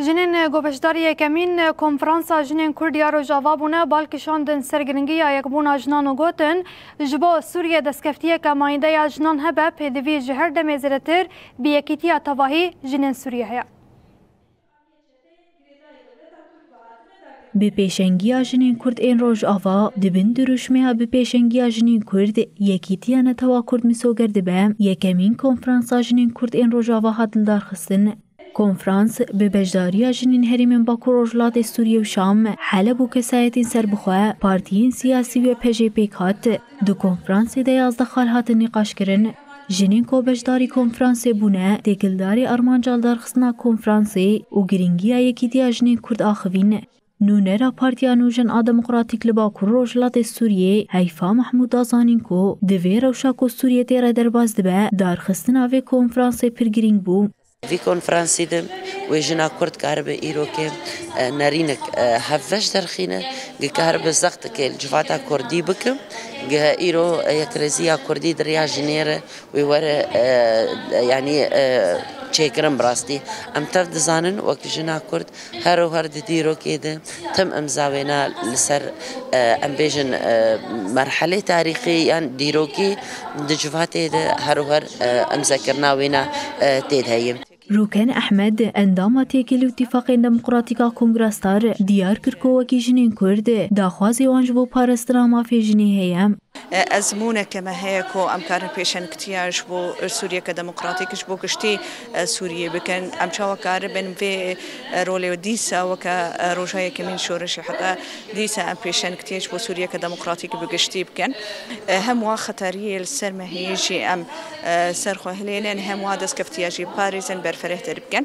جنین گوبشداری کمین کنفرانسا جنین کردیا روجاوا بونه بالکشاندن سرگرنگی یکبونا جنان و گوتن جبو سوریه دستکفتیه که ماینده یا جنان هبه پیدوی جهر دمیزرتر بیکیتیا تواهی جنین سوریه هیا. به پیشنگی جنین کرد این روز آوا دبن دروشمه به پیشنگی جنین کرد یکیتی نتوا کرد مسوگرد به یکمین کنفرانس جنین کرد این روز آوا هدل دارخستن. کنفرانس به بجداری جنین هریمن باکو روجلات سوریه و شام حلب و کسایتین سر بخواه پارتیین سیاسی و پجی پیکات دو کنفرانس ده 11 خال هات نقاش کرن. جنین کو بجداری کنفرانس بونه دگلداری ارمان جالدار خصنا کنفرانس و گرینگی یکیتی جنین کرد آخوین. نونرا پارتیا نوجن دموکراتیک لباکو روجلات سوریه حیفا محمود آزانین کو دوی روشاکو سوریه تیره درباز دبه دارخستن آوه کنفرانس پرگرینگ بو. في كونفرنس دم ويجينا كرد كهرباء إيروكي نارينك هفش درخينة كهرباء زغط كالجفاتا كردي بكم إيرو يكرزيا كردي دريا جنيرة ويورا يعني تشيكرم براستي أم ترد زانن وقت جنا كرد هرو هرد ديرو كده تم أمزاوينا لسر أم بيجن مرحلة تاريخية يعني ديروكي دجفاتي ده هرو هر أمذكرنا وينا تيدهايم. روكن أحمد اندام تيكل اتفاق دموكراتيكا كونغرستار ديار كركو وكي جنين كرد داخوازي وانجبو بارسترا ما في جنيه هيام. أزمونة كما هيكو أمكار بيشن كتياج بو سوريا كديمقراطيك بو كشتي سوريا بكن أمشاو كاربن في رولي وديسا وكا روجايا كمين شورش حتى ديسا أم بيشن كتياج بو سوريا كديمقراطيك بكشتي بكن هم واخطرية السر ما هيجي أم سرخو هلينن هم وادس كفتياجي باريزن برفره تربكن.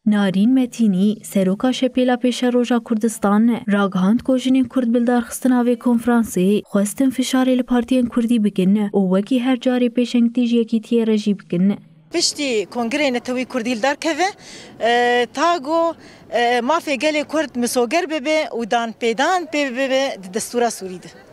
نارین متینی سروکا شپیلا پیش روژا کردستان راگهاند کو جنین کرد بلدار خستناوی کنفرانسی خواستن فشاری لپارتین کردی بکن و وکی هر جاری پیشنگتیج یکی تی رجی بکن. پشتی کنگره نتوی کردیل دار که تاگو ما فی گلی کرد مسوگر ببه و دان پیدان ببه دستورا سوریده.